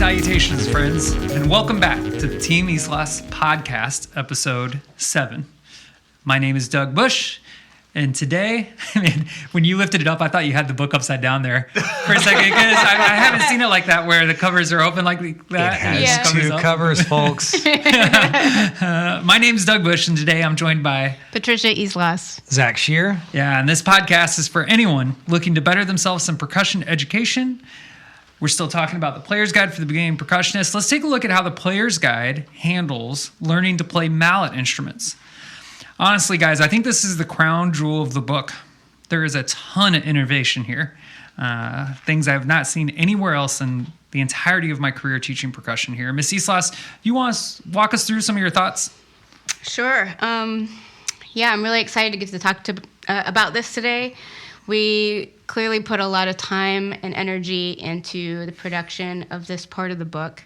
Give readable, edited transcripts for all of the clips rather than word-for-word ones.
Salutations, friends, and welcome back to the TeamIslas podcast, episode 7. My name is Doug Bush, and today, when you lifted it up, I thought you had the book upside down there for a second, because I haven't seen it like that, where the covers are open like that. It has two covers, folks. My name is Doug Bush, and today I'm joined by Patricia Islas. Zach Shear. Yeah, and this podcast is for anyone looking to better themselves in percussion education. We're still talking about the Player's Guide for the Beginning Percussionist. Let's take a look at how the Player's Guide handles learning to play mallet instruments. Honestly, guys, I think this is the crown jewel of the book. There is a ton of innovation here. Things I have not seen anywhere else in the entirety of my career teaching percussion here. Miss Islas, you want to walk us through some of your thoughts? Sure. I'm really excited to get to talk about this today. We clearly put a lot of time and energy into the production of this part of the book.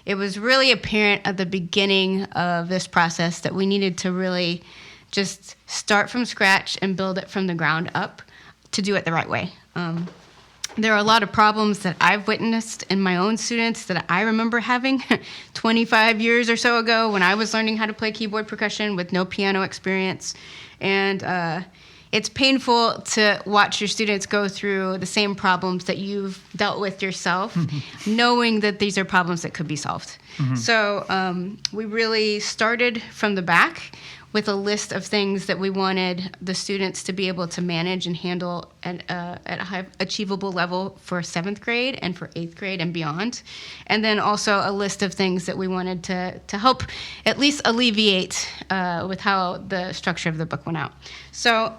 It was really apparent at the beginning of this process that we needed to really just start from scratch and build it from the ground up to do it the right way. There are a lot of problems that I've witnessed in my own students that I remember having 25 years or so ago when I was learning how to play keyboard percussion with no piano experience. And it's painful to watch your students go through the same problems that you've dealt with yourself, knowing that these are problems that could be solved. Mm-hmm. So we really started from the back with a list of things that we wanted the students to be able to manage and handle at a high achievable level for 7th grade and for 8th grade and beyond. And then also a list of things that we wanted to help at least alleviate with how the structure of the book went out. So,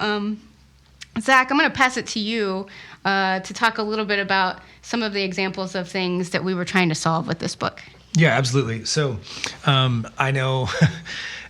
Zach, I'm going to pass it to you to talk a little bit about some of the examples of things that we were trying to solve with this book. Yeah, absolutely. So I know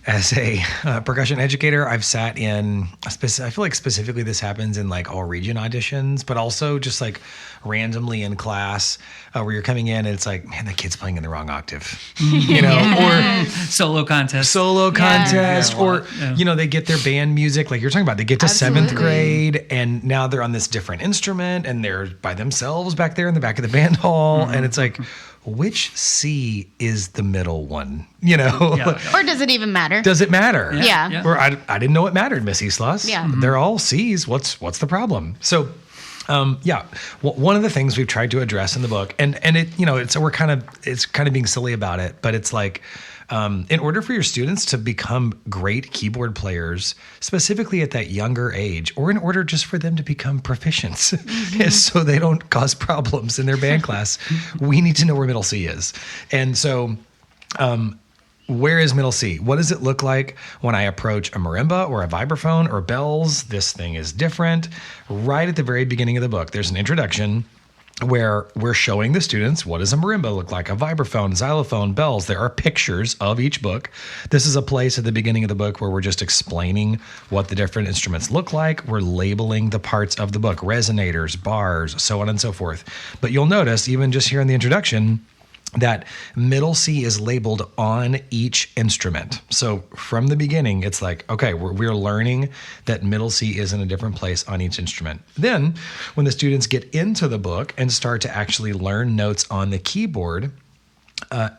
as a percussion educator, I've sat in, I feel like specifically this happens in like all region auditions, but also just like randomly in class where you're coming in and it's like, man, that kid's playing in the wrong octave, you know, or solo contest, or, you know, they get their band music, like you're talking about, they get to 7th grade and now they're on this different instrument and they're by themselves back there in the back of the band hall. And it's like, which C is the middle one, you know? Yeah. Or does it even matter? Does it matter? Yeah. Or I didn't know it mattered, Miss Islas. Yeah. They're all C's. What's the problem? So, one of the things we've tried to address in the book, and it, you know, it's kind of being silly about it, but it's like, in order for your students to become great keyboard players, specifically at that younger age, or in order just for them to become proficient, so they don't cause problems in their band class, we need to know where middle C is. And so, where is middle C? What does it look like when I approach a marimba or a vibraphone or bells? This thing is different. Right at the very beginning of the book, there's an introduction where we're showing the students what does a marimba look like, a vibraphone, xylophone, bells. There are pictures of each book. This is a place at the beginning of the book where we're just explaining what the different instruments look like. We're labeling the parts of the book, resonators, bars, so on and so forth. But you'll notice, even just here in the introduction, that middle C is labeled on each instrument. So from the beginning, it's like, okay, we're learning that middle C is in a different place on each instrument. Then when the students get into the book and start to actually learn notes on the keyboard,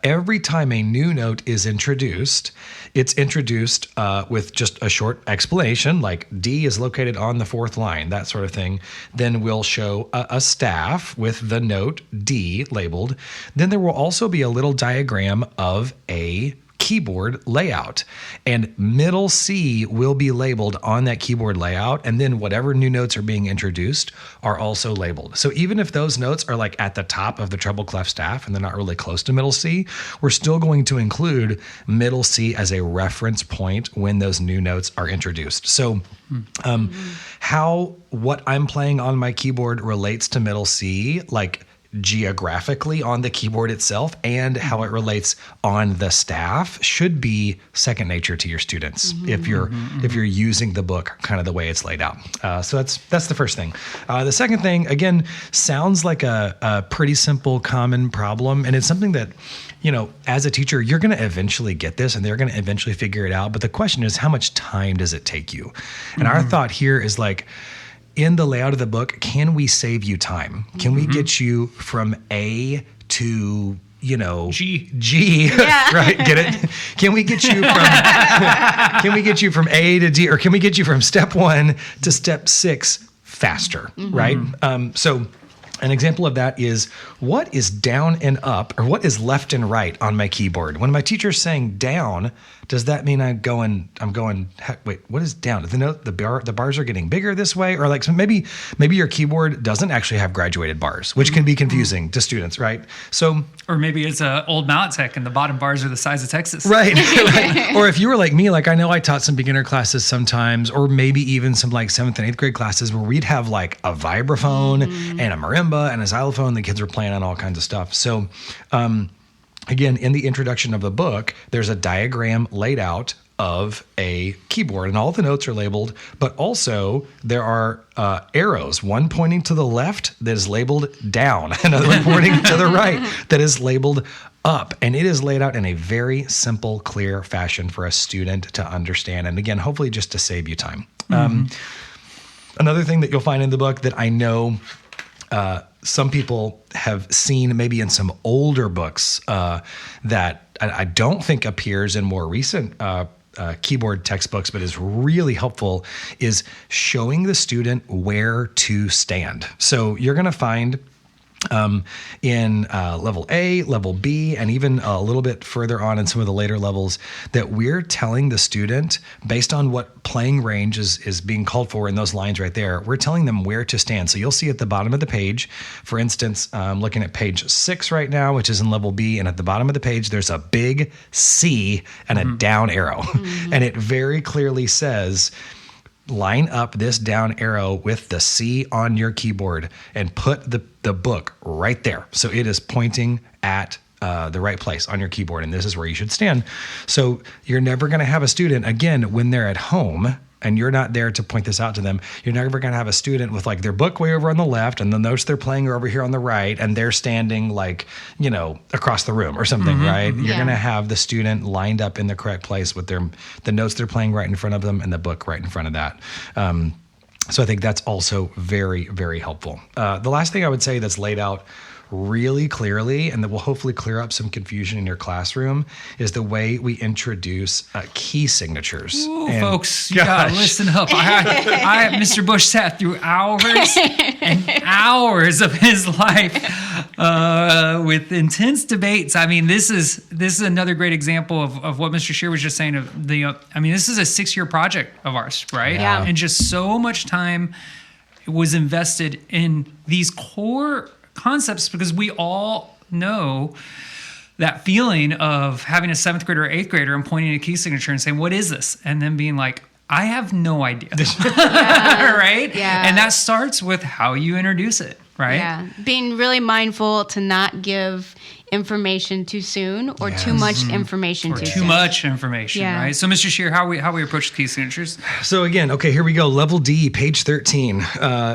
every time a new note is introduced, it's introduced with just a short explanation, like D is located on the 4th line, that sort of thing. Then we'll show a staff with the note D labeled. Then there will also be a little diagram of a keyboard layout, and middle C will be labeled on that keyboard layout, and then whatever new notes are being introduced are also labeled. So even if those notes are like at the top of the treble clef staff and they're not really close to middle C, we're still going to include middle C as a reference point when those new notes are introduced. So how what I'm playing on my keyboard relates to middle C, like geographically on the keyboard itself, and how it relates on the staff should be second nature to your students if you're using the book kind of the way it's laid out. So that's the first thing. The second thing, again, sounds like a pretty simple common problem, and it's something that, you know, as a teacher, you're going to eventually get this and they're going to eventually figure it out. But the question is, how much time does it take you? And our thought here is like, in the layout of the book, can we save you time? Can we get you from A to, G. Right? Get it? Can we get you from A to D, or can we get you from step 1 to step 6 faster? Right? So an example of that is, what is down and up, or what is left and right on my keyboard? When my teacher's saying down, does that mean I'm going, wait, what is down? The bars are getting bigger this way? Or like, so maybe your keyboard doesn't actually have graduated bars, which can be confusing to students, right? So, or maybe it's an old mallet tech and the bottom bars are the size of Texas. Right. Or if you were like me, like I know I taught some beginner classes sometimes, or maybe even some like 7th and 8th grade classes where we'd have like a vibraphone and a marimba and a xylophone. The kids were playing on all kinds of stuff. So, again, in the introduction of the book, there's a diagram laid out of a keyboard, and all the notes are labeled, but also there are arrows, one pointing to the left that is labeled down, another one pointing to the right that is labeled up. And it is laid out in a very simple, clear fashion for a student to understand. And again, hopefully just to save you time. Another thing that you'll find in the book that I know some people have seen maybe in some older books that I don't think appears in more recent keyboard textbooks, but is really helpful, is showing the student where to stand. So you're going to find in level A, level B, and even a little bit further on in some of the later levels, that we're telling the student, based on what playing range is being called for in those lines right there, we're telling them where to stand. So you'll see at the bottom of the page, for instance, I'm looking at page 6 right now, which is in level B, and at the bottom of the page, there's a big C and a down arrow. And it very clearly says, line up this down arrow with the C on your keyboard and put the book right there. So it is pointing at the right place on your keyboard, and this is where you should stand. So you're never going to have a student, again, when they're at home, and you're not there to point this out to them, you're never going to have a student with like their book way over on the left and the notes they're playing are over here on the right, and they're standing like, across the room or something, right? You're going to have the student lined up in the correct place with the notes they're playing right in front of them and the book right in front of that. So I think that's also very, very helpful. The last thing I would say that's laid out really clearly, and that will hopefully clear up some confusion in your classroom, is the way we introduce key signatures. Ooh, folks, you gotta listen up. Mr. Bush sat through hours and hours of his life with intense debates. I mean, this is another great example of what Mr. Shear was just saying. This is a 6-year project of ours, right? Yeah. And just so much time was invested in these core concepts, because we all know that feeling of having a 7th grader or 8th grader and pointing a key signature and saying, what is this? And then being like, I have no idea. Right? Yeah. And that starts with how you introduce it, right? Yeah. Being really mindful to not give information too soon or too much information too soon. Much information, Yeah. right? So, Mr. Shear, how we approach key signatures? So again, okay, here we go. Level D, page 13.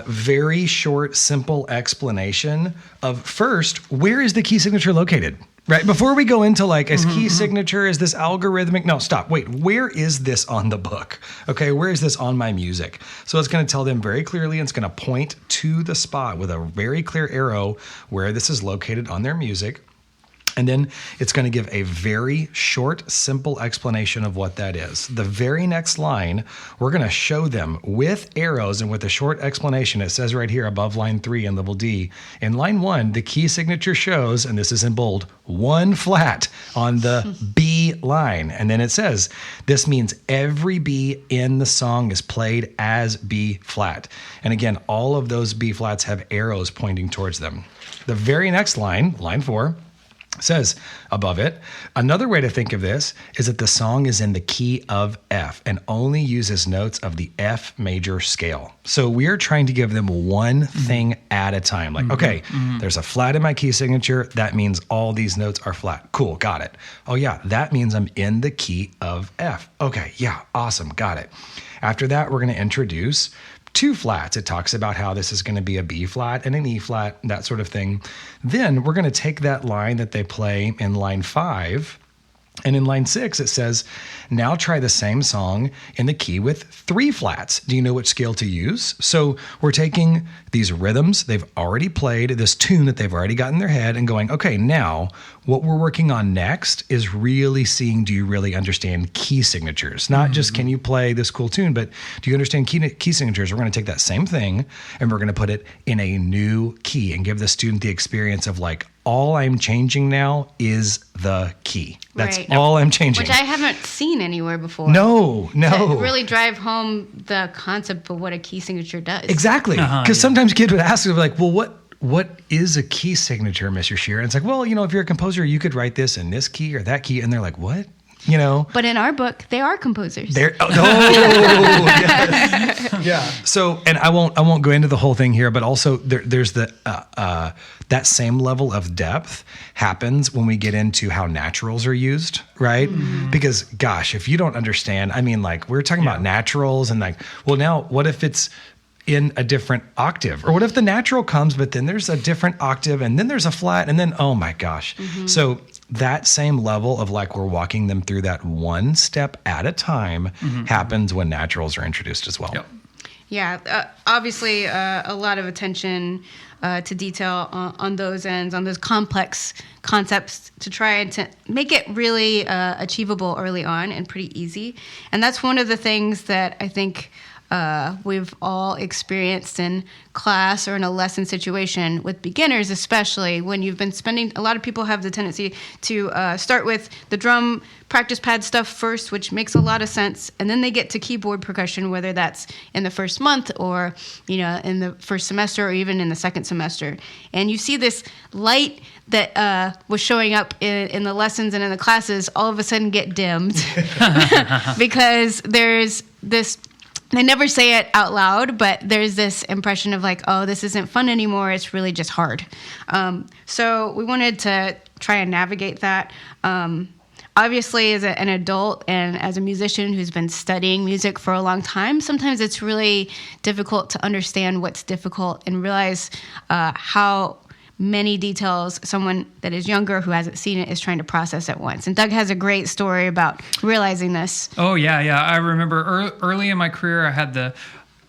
Very short, simple explanation of, first, where is the key signature located? Right? Before we go into like, is key signature, is this algorithmic? No, stop. Wait, where is this on the book? Okay, where is this on my music? So it's going to tell them very clearly, and it's going to point to the spot with a very clear arrow where this is located on their music. And then it's going to give a very short, simple explanation of what that is. The very next line, we're going to show them with arrows and with a short explanation. It says right here above line 3 in level D. In line 1, the key signature shows, and this is in bold, 1 flat on the B line. And then it says, this means every B in the song is played as B flat. And again, all of those B flats have arrows pointing towards them. The very next line, line 4, says above it, another way to think of this is that the song is in the key of F and only uses notes of the F major scale. So we are trying to give them one thing at a time. Like, okay, there's a flat in my key signature. That means all these notes are flat. Cool, got it. Oh yeah, that means I'm in the key of F. Okay, yeah, awesome, got it. After that, we're going to introduce 2 flats. It talks about how this is going to be a B flat and an E flat, that sort of thing. Then we're going to take that line that they play in line 5 And in line 6, it says, now try the same song in the key with 3 flats. Do you know which scale to use? So we're taking these rhythms they've already played, this tune that they've already got in their head, and going, okay, now what we're working on next is really seeing, do you really understand key signatures? Not just can you play this cool tune, but do you understand key signatures? We're going to take that same thing and we're going to put it in a new key and give the student the experience of like, all I'm changing now is the key. That's Right. all I'm changing. Which I haven't seen anywhere before. No. To really drive home the concept of what a key signature does. Exactly. Because sometimes kids would ask, like, well, what is a key signature, Mr. Shear? And it's like, well, if you're a composer, you could write this in this key or that key. And they're like, what? But in our book, they are composers. Yeah. So, and I won't go into the whole thing here, but also there's the that same level of depth happens when we get into how naturals are used, right? Mm-hmm. Because gosh, if you don't understand, I mean, like we're talking about naturals and like, well, now what if it's in a different octave? Or what if the natural comes, but then there's a different octave and then there's a flat and then, oh my gosh. Mm-hmm. So that same level of like, we're walking them through that one step at a time happens when naturals are introduced as well. Yep. Yeah, obviously a lot of attention to detail on those ends, on those complex concepts to try and to make it really achievable early on and pretty easy. And that's one of the things that I think we've all experienced in class or in a lesson situation with beginners, especially when you've been spending, a lot of people have the tendency to start with the drum practice pad stuff first, which makes a lot of sense. And then they get to keyboard percussion, whether that's in the first month or, in the first semester or even in the second semester. And you see this light that was showing up in the lessons and in the classes all of a sudden get dimmed because there's this. They never say it out loud, but there's this impression of like, oh, this isn't fun anymore. It's really just hard. So we wanted to try and navigate that. Obviously, as an adult and as a musician who's been studying music for a long time, sometimes it's really difficult to understand what's difficult and realize how many details someone that is younger who hasn't seen it is trying to process at once. And Doug has a great story about realizing this. Oh, yeah. I remember early in my career, I had the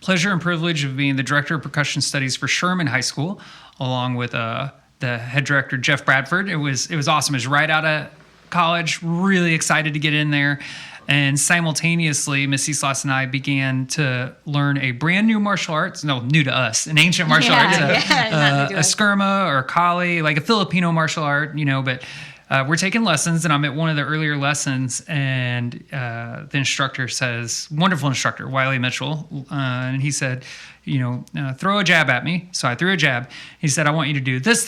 pleasure and privilege of being the director of percussion studies for Sherman High School, along with the head director, Jeff Bradford. It was awesome. It was right out of college, really excited to get in there. And simultaneously, Miss Islas and I began to learn a brand new martial arts, new to us, an ancient martial arts, a eskrima or kali, like a Filipino martial art, but we're taking lessons, and I'm at one of the earlier lessons, and the instructor says, wonderful instructor, Wiley Mitchell, and he said, throw a jab at me. So I threw a jab. He said, I want you to do this.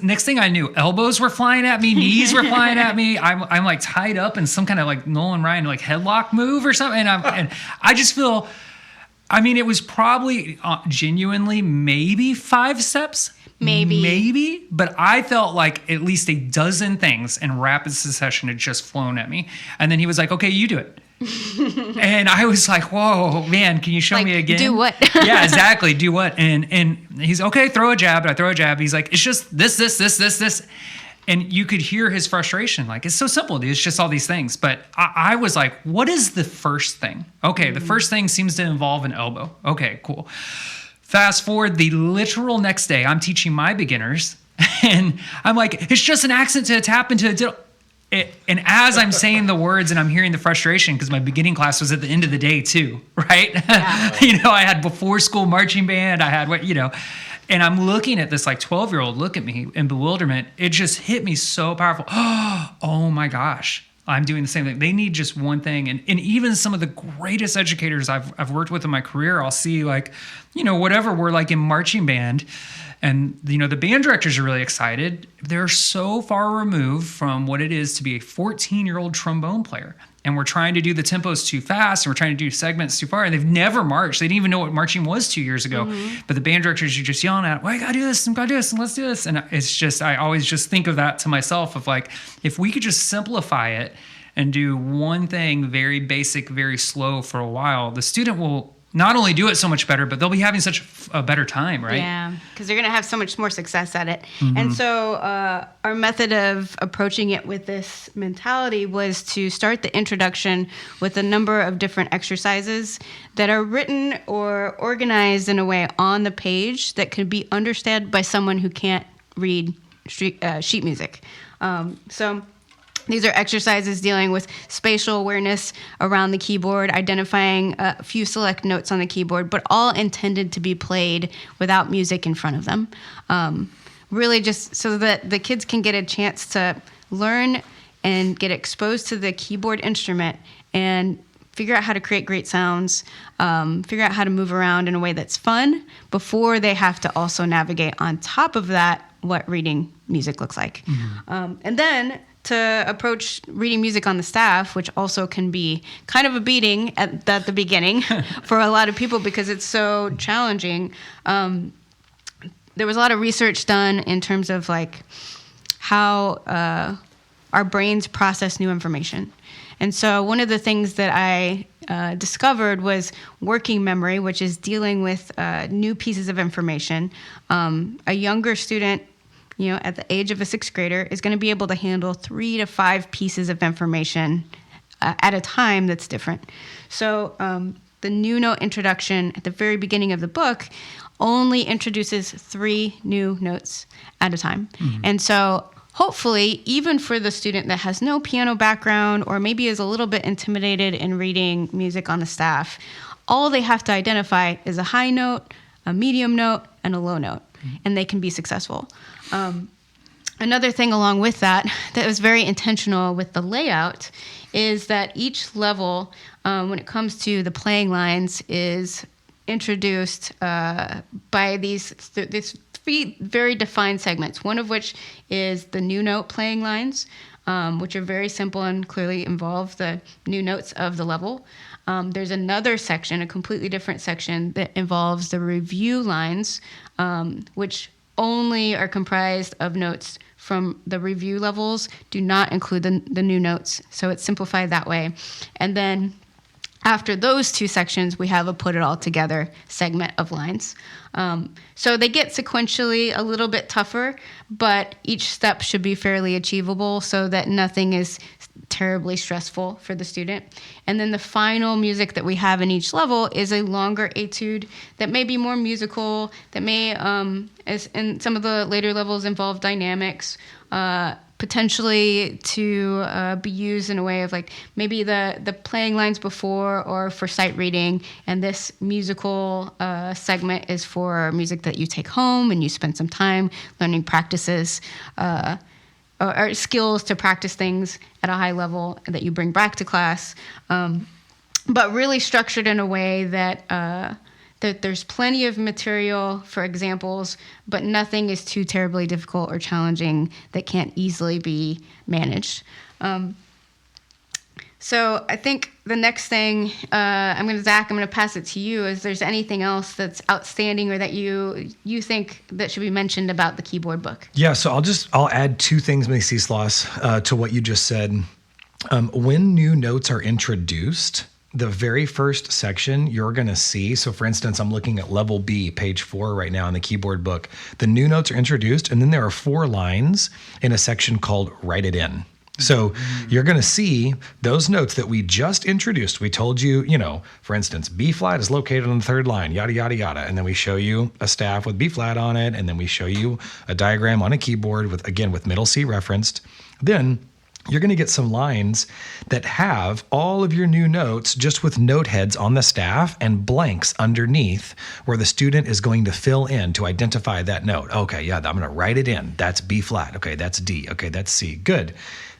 Next thing I knew, elbows were flying at me, knees were flying at me. I'm like tied up in some kind of like Nolan Ryan like headlock move or something. And I just feel, it was probably genuinely maybe 5 steps. Maybe, but I felt like at least a dozen things in rapid succession had just flown at me. And then he was like, okay, you do it. And I was like, whoa, man, can you show me again? Do what? Yeah, exactly. Do what? And he's okay, throw a jab. I throw a jab. He's like, it's just this. And you could hear his frustration. Like, it's so simple, dude. It's just all these things. But I was like, what is the first thing? Okay, the first thing seems to involve an elbow. Okay, cool. Fast forward the literal next day, I'm teaching my beginners, and I'm like, it's just an accent to a tap into a diddle. And as I'm saying the words and I'm hearing the frustration, because my beginning class was at the end of the day too, right? Yeah. I had before school marching band, I had and I'm looking at this like 12-year-old look at me in bewilderment. It just hit me so powerful. Oh my gosh. I'm doing the same thing. They need just one thing. And even some of the greatest educators I've worked with in my career, I'll see whatever, we're like in marching band, and the band directors are really excited. They're so far removed from what it is to be a 14-year-old trombone player. And we're trying to do the tempos too fast, and we're trying to do segments too far. And they've never marched. They didn't even know what marching was 2 years ago. Mm-hmm. But the band directors are just yelling at, well, I gotta do this, and let's do this. And it's just, I always just think of that to myself of like, if we could just simplify it and do one thing very basic, very slow for a while, the student will not only do it so much better, but they'll be having such a better time, right? Yeah, because they're going to have so much more success at it. And so our method of approaching it with this mentality was to start the introduction with a number of different exercises that are written or organized in a way on the page that could be understood by someone who can't read sheet music. So these are exercises dealing with spatial awareness around the keyboard, identifying a few select notes on the keyboard, but all intended to be played without music in front of them. Really just so that the kids can get a chance to learn and get exposed to the keyboard instrument and figure out how to create great sounds, figure out how to move around in a way that's fun before they have to also navigate on top of that what reading music looks like. And then to approach reading music on the staff, which also can be kind of a beating at the beginning for a lot of people because it's so challenging. There was a lot of research done in terms of like how our brains process new information. And so one of the things that I discovered was working memory, which is dealing with new pieces of information. A younger student, at the age of a sixth grader, is going to be able to handle 3 to 5 pieces of information at a time that's different. So the new note introduction at the very beginning of the book only introduces 3 new notes at a time. And so hopefully, even for the student that has no piano background or maybe is a little bit intimidated in reading music on the staff, all they have to identify is a high note, a medium note, and a low note, and they can be successful. Another thing along with that was very intentional with the layout is that each level, when it comes to the playing lines, is introduced by these 3 very defined segments, one of which is the new note playing lines, which are very simple and clearly involve the new notes of the level. There's another section, a completely different section, that involves the review lines, which only are comprised of notes from the review levels, do not include the new notes. So it's simplified that way. And then after those 2 sections, we have a put it all together segment of lines. So they get sequentially a little bit tougher, but each step should be fairly achievable so that nothing is terribly stressful for the student. And then the final music that we have in each level is a longer etude that may be more musical, that may, as in some of the later levels, involve dynamics, potentially to be used in a way of like maybe the playing lines before or for sight reading, and this musical segment is for music that you take home and you spend some time learning practices or skills to practice things at a high level that you bring back to class, but really structured in a way that there's plenty of material for examples, but nothing is too terribly difficult or challenging that can't easily be managed. So I think the next thing, Zach, I'm going to pass it to you. Is there's anything else that's outstanding or that you think that should be mentioned about the keyboard book? Yeah, so I'll add 2 things, TeamIslas, to what you just said. When new notes are introduced, the very first section you're going to see, so for instance, I'm looking at level B, page 4 right now in the keyboard book. The new notes are introduced, and then there are 4 lines in a section called Write It In. So you're going to see those notes that we just introduced. We told you, for instance, B flat is located on the 3rd line, yada, yada, yada. And then we show you a staff with B flat on it. And then we show you a diagram on a keyboard with middle C referenced. Then you're going to get some lines that have all of your new notes just with note heads on the staff and blanks underneath where the student is going to fill in to identify that note. Okay, yeah, I'm going to write it in. That's B flat. Okay, that's D. Okay, that's C. Good.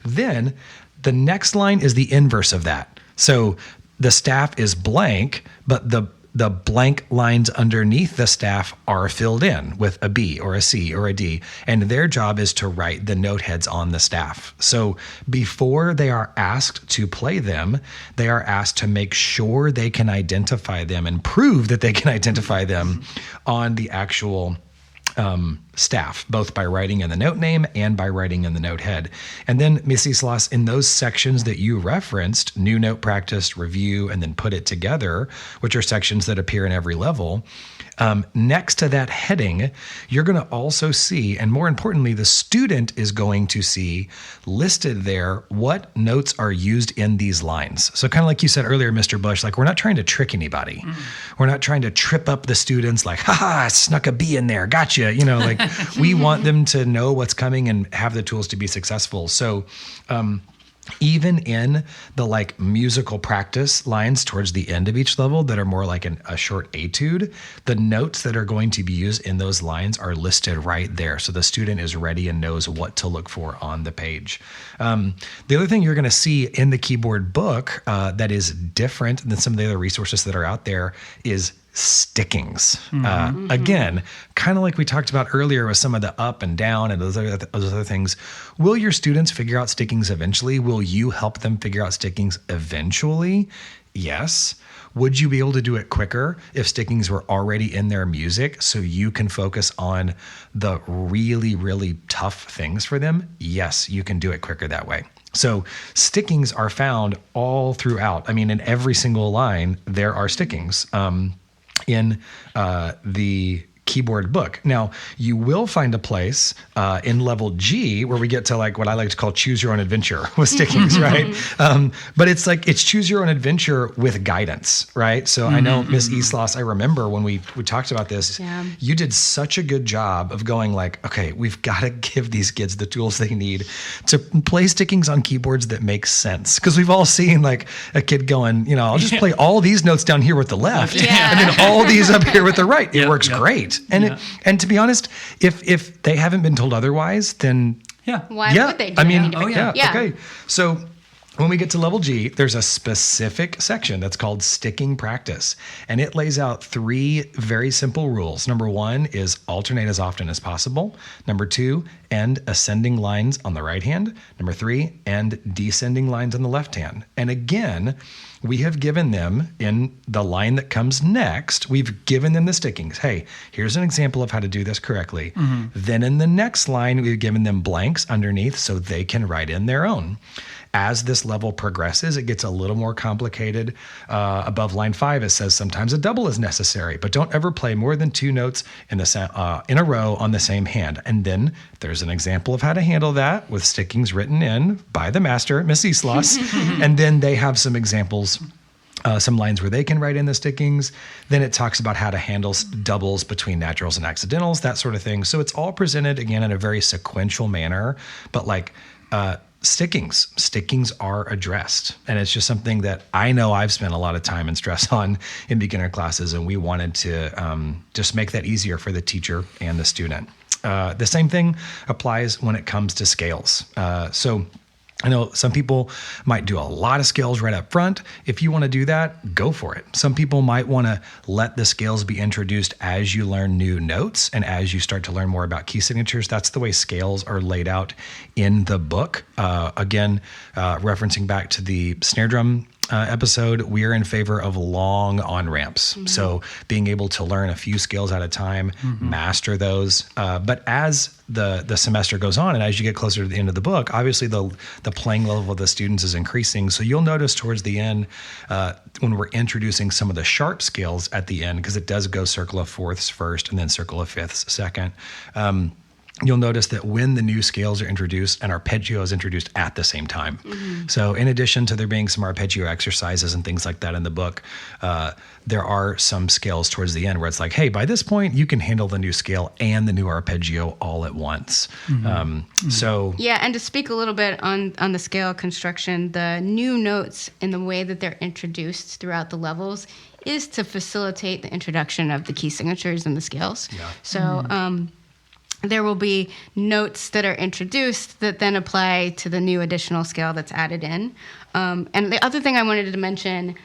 Then the next line is the inverse of that. So the staff is blank, but the blank lines underneath the staff are filled in with a B or a C or a D, and their job is to write the note heads on the staff. So before they are asked to play them, they are asked to make sure they can identify them and prove that they can identify them on the actual staff, both by writing in the note name and by writing in the note head. And then TeamIslas, in those sections that you referenced, new note practice, review, and then put it together, which are sections that appear in every level, next to that heading, you're going to also see, and more importantly, the student is going to see listed there what notes are used in these lines. So kind of like you said earlier, Mr. Bush, like we're not trying to trick anybody. We're not trying to trip up the students like, I snuck a B in there. Gotcha. Like we want them to know what's coming and have the tools to be successful. So, even in the like musical practice lines towards the end of each level that are more like a short etude, the notes that are going to be used in those lines are listed right there. So the student is ready and knows what to look for on the page. The other thing you're going to see in the keyboard book that is different than some of the other resources that are out there is stickings. Again, kind of like we talked about earlier with some of the up and down and those other things. Will your students figure out stickings eventually? Will you help them figure out stickings eventually? Yes. Would you be able to do it quicker if stickings were already in their music so you can focus on the really, really tough things for them? Yes, you can do it quicker that way. So stickings are found all throughout. I mean, in every single line, there are stickings. In the keyboard book. Now, you will find a place in level G where we get to like what I like to call choose your own adventure with stickings, right? But it's like it's choose your own adventure with guidance, right? So I know TeamIslas, I remember when we talked about this, you did such a good job of going like, okay, we've got to give these kids the tools they need to play stickings on keyboards that make sense. Because we've all seen like a kid going, I'll just play all these notes down here with the left and then all these up here with the right. It works great. And and to be honest, if they haven't been told otherwise, then why would they do okay. So when we get to level G, there's a specific section that's called sticking practice, and it lays out 3 very simple rules. Number 1 is alternate as often as possible. Number 2, end ascending lines on the right hand. Number 3, end descending lines on the left hand. And again, we have given them in the line that comes next, we've given them the stickings. Hey, here's an example of how to do this correctly. Then in the next line, we've given them blanks underneath so they can write in their own. As this level progresses, it gets a little more complicated. Above line 5, it says sometimes a double is necessary, but don't ever play more than 2 notes in a row on the same hand. And then there's an example of how to handle that with stickings written in by the master, TeamIslas. And then they have some examples, some lines where they can write in the stickings. Then it talks about how to handle doubles between naturals and accidentals, that sort of thing. So it's all presented, again, in a very sequential manner, but like stickings are addressed. And it's just something that I know I've spent a lot of time and stress on in beginner classes. And we wanted to just make that easier for the teacher and the student. The same thing applies when it comes to scales. So I know some people might do a lot of scales right up front. If you want to do that, go for it. Some people might want to let the scales be introduced as you learn new notes and as you start to learn more about key signatures. That's the way scales are laid out in the book. Again, referencing back to the snare drum episode, we are in favor of long on-ramps. So being able to learn a few scales at a time, master those. But as the semester goes on and as you get closer to the end of the book, obviously the playing level of the students is increasing. So you'll notice towards the end, when we're introducing some of the sharp scales at the end, because it does go circle of fourths first and then circle of fifths second, you'll notice that when the new scales are introduced, an arpeggio is introduced at the same time. So in addition to there being some arpeggio exercises and things like that in the book, there are some scales towards the end where it's like, hey, by this point, you can handle the new scale and the new arpeggio all at once. So and to speak a little bit on the scale construction, the new notes and the way that they're introduced throughout the levels is to facilitate the introduction of the key signatures and the scales. So there will be notes that are introduced that then apply to the new additional scale that's added in. And the other thing I wanted to mention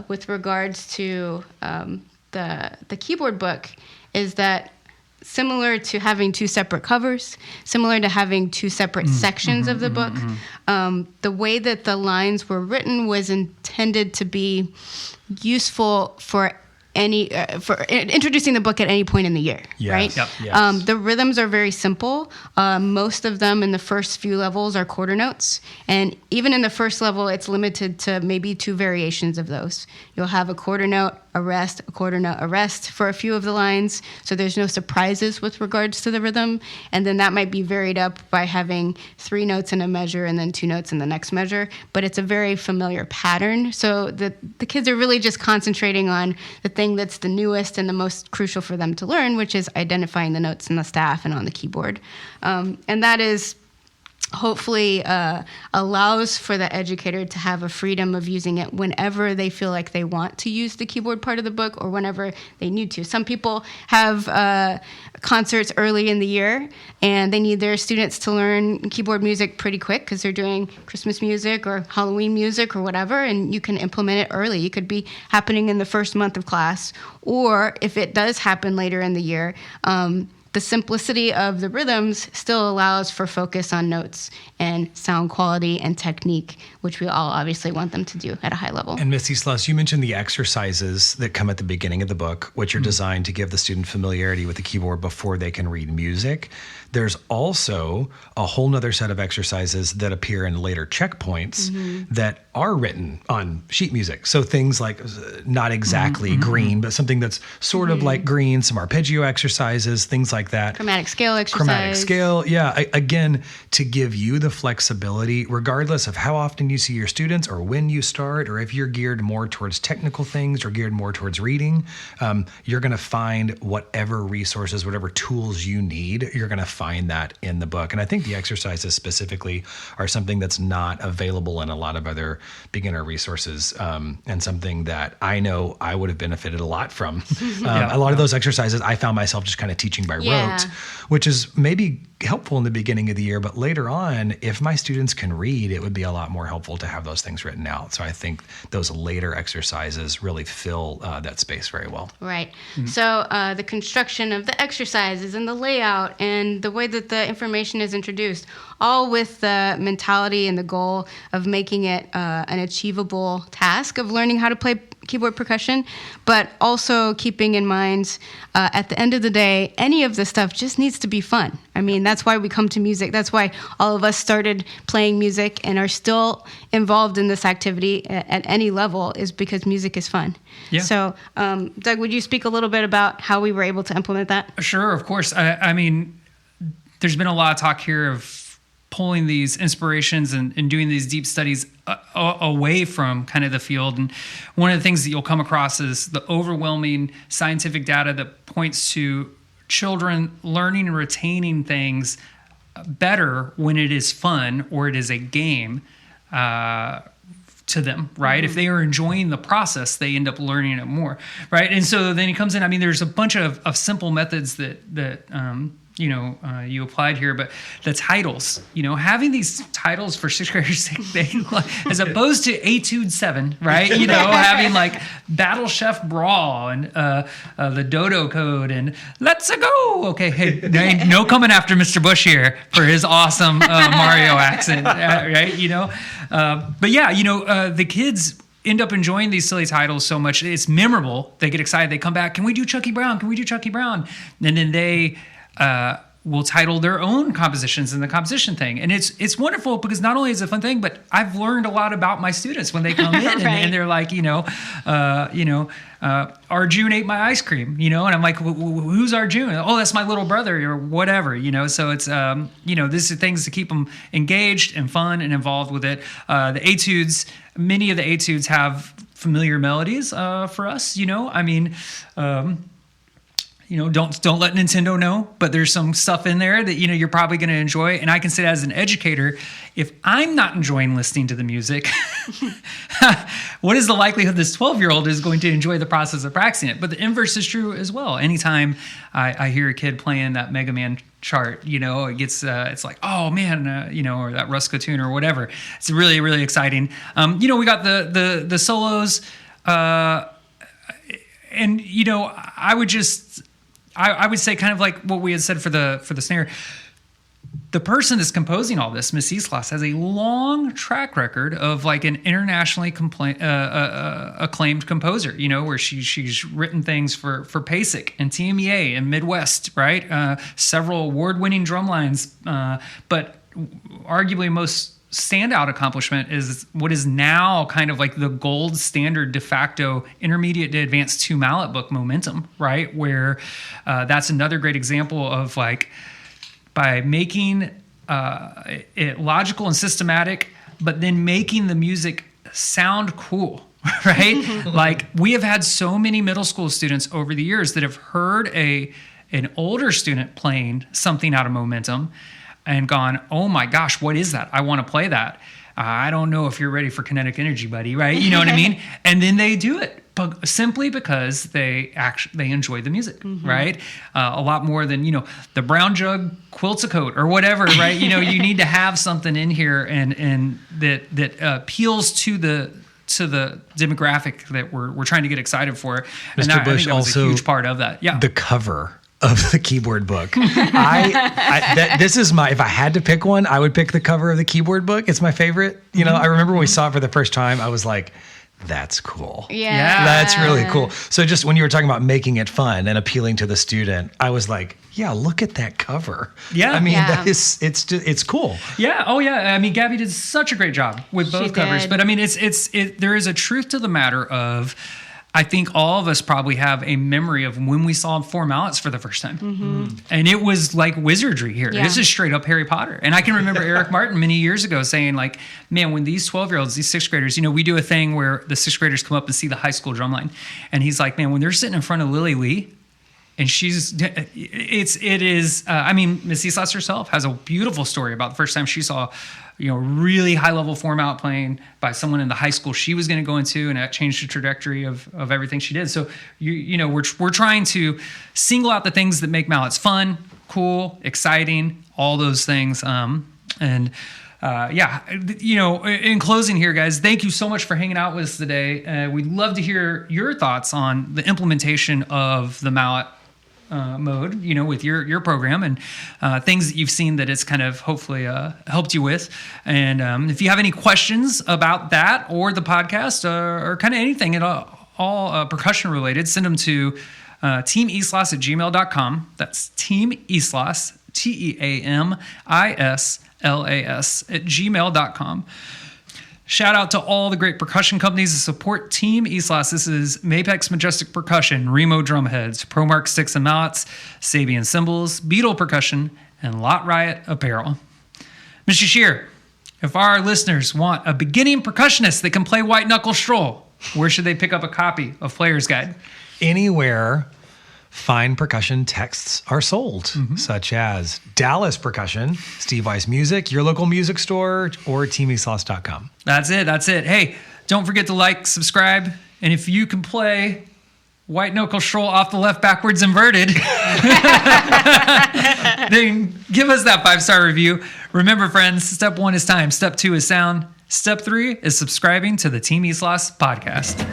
with regards to the keyboard book is that similar to having 2 separate covers, similar to having 2 separate sections of the book, the way that the lines were written was intended to be useful for introducing the book at any point in the year, Yes. right? Yep. Yes. The rhythms are very simple. Most of them in the first few levels are quarter notes. And even in the first level, it's limited to maybe 2 variations of those. You'll have a quarter note, a rest, a quarter note, a rest for a few of the lines. So there's no surprises with regards to the rhythm. And then that might be varied up by having 3 notes in a measure and then 2 notes in the next measure. But it's a very familiar pattern. So the kids are really just concentrating on the thing that's the newest and the most crucial for them to learn, which is identifying the notes in the staff and on the keyboard. And that is hopefully allows for the educator to have a freedom of using it whenever they feel like they want to use the keyboard part of the book or whenever they need to. Some people have concerts early in the year and they need their students to learn keyboard music pretty quick because they're doing Christmas music or Halloween music or whatever, and you can implement it early. It could be happening in the first month of class, or if it does happen later in the year, the simplicity of the rhythms still allows for focus on notes and sound quality and technique, which we all obviously want them to do at a high level. And Miss Islas, you mentioned the exercises that come at the beginning of the book, which are designed to give the student familiarity with the keyboard before they can read music. There's also a whole nother set of exercises that appear in later checkpoints that are written on sheet music. So things like not exactly green, but something that's sort of like green, some arpeggio exercises, things like that. Chromatic scale exercise. Chromatic scale, yeah. Again, to give you the flexibility, regardless of how often you see your students or when you start, or if you're geared more towards technical things or geared more towards reading, you're going to find whatever resources, whatever tools you need, you're going to find that in the book. And I think the exercises specifically are something that's not available in a lot of other beginner resources, and something that I know I would have benefited a lot from. A lot of those exercises, I found myself just kind of teaching by rote, which is maybe helpful in the beginning of the year, but later on, if my students can read, it would be a lot more helpful to have those things written out. So I think those later exercises really fill that space very well. Right. So the construction of the exercises and the layout and the way that the information is introduced, all with the mentality and the goal of making it an achievable task of learning how to play keyboard percussion, but also keeping in mind at the end of the day, any of this stuff just needs to be fun. I mean, that's why we come to music. That's why all of us started playing music and are still involved in this activity at any level, is because music is fun. Yeah. So, Doug, would you speak a little bit about how we were able to implement that? Sure, of course. I mean, there's been a lot of talk here of pulling these inspirations and doing these deep studies away from kind of the field. And one of the things that you'll come across is the overwhelming scientific data that points to children learning and retaining things better when it is fun or it is a game to them, right? If they are enjoying the process, they end up learning it more, right? And so then he comes in, I mean, there's a bunch of simple methods that you applied here, but the titles, having these titles for 6th graders, as opposed to Etude 7, right? Having like Battle Chef Brawl and the Dodo Code and Let's go. Okay, hey, there ain't no coming after Mr. Bush here for his awesome Mario accent, right? But yeah, the kids end up enjoying these silly titles so much. It's memorable. They get excited. They come back. Can we do Chucky Brown? Can we do Chucky Brown? And then they will title their own compositions in the composition thing. And it's wonderful because not only is it a fun thing, but I've learned a lot about my students when they come in Right. and they're like, Arjun ate my ice cream, and I'm like, who's Arjun? Oh, that's my little brother or whatever, so it's, this is things to keep them engaged and fun and involved with it. The etudes, many of the etudes have familiar melodies for us, don't let Nintendo know, but there's some stuff in there that, you're probably going to enjoy. And I can say as an educator, if I'm not enjoying listening to the music, what is the likelihood this 12-year-old is going to enjoy the process of practicing it? But the inverse is true as well. Anytime I hear a kid playing that Mega Man chart, it gets, it's like, oh man, or that Rusko tune or whatever. It's really, really exciting. We got the solos, and, I would say kind of like what we had said for the snare. the person that's composing all this, Miss Islas, has a long track record of like an internationally acclaimed composer, you know, where she's written things for PASIC and TMEA and Midwest, right? Several award-winning drum lines, but arguably most standout accomplishment is what is now kind of like the gold standard de facto intermediate to advanced 2 mallet book, Momentum, right? Where that's another great example of like, by making it logical and systematic, but then making the music sound cool, right? Like, we have had so many middle school students over the years that have heard an older student playing something out of Momentum and gone, oh my gosh, what is that? I want to play that. I don't know if you're ready for kinetic energy, buddy, right? You know what I mean? And then they do it, but simply because they enjoy the music, right? A lot more than, you know, the brown jug quilts a coat or whatever, right? You know, you need to have something in here and that appeals to the demographic that we're trying to get excited for. And Mr. Bush I think that was also a huge part of that. Yeah. The cover of the keyboard book. This is if I had to pick one, I would pick the cover of the keyboard book. It's my favorite. You know, I remember when we saw it for the first time, I was like, that's cool. Yeah. That's really cool. So just when you were talking about making it fun and appealing to the student, I was like, yeah, look at that cover. Yeah. I mean, Yeah. it's cool. Yeah. Oh, yeah. I mean, Gabby did such a great job with both covers. did. But I mean, there is a truth to the matter of, I think all of us probably have a memory of when we saw 4 mallets for the first time. And it was like wizardry here. Yeah. This is straight up Harry Potter. And I can remember Eric Martin many years ago saying, like, man, when these 12-year-olds, these 6th graders, you know, we do a thing where the 6th graders come up and see the high school drumline. And he's like, man, when they're sitting in front of Lily Lee, and I mean, Miss Islas herself has a beautiful story about the first time she saw, you know, really high level 4 mallet playing by someone in the high school she was going to go into, and that changed the trajectory of everything she did. So, you know, we're trying to single out the things that make mallets fun, cool, exciting, all those things. Yeah, you know, in closing here, guys, thank you so much for hanging out with us today. We'd love to hear your thoughts on the implementation of the mallet mode, you know, with your program and things that you've seen that it's kind of hopefully helped you with. And if you have any questions about that or the podcast or kind of anything at all percussion related, send them to TeamIslas@gmail.com. That's TeamIslas, TeamIslas@gmail.com. Shout out to all the great percussion companies that support Team Islas. This is Mapex Majestic Percussion, Remo Drumheads, ProMark Sticks and Mallets, Sabian Cymbals, Beetle Percussion, and Lot Riot Apparel. Mr. Shear, if our listeners want a beginning percussionist that can play White Knuckle Stroll, where should they pick up a copy of Player's Guide? Anywhere fine percussion texts are sold, such as Dallas Percussion, Steve Weiss Music, your local music store, or TeamIslas.com. That's it. Hey, don't forget to like, subscribe, and if you can play White Knuckle Stroll off the left backwards inverted, then give us that 5-star review. Remember, friends, step 1 is time. Step 2 is sound. Step 3 is subscribing to the Team Islas podcast.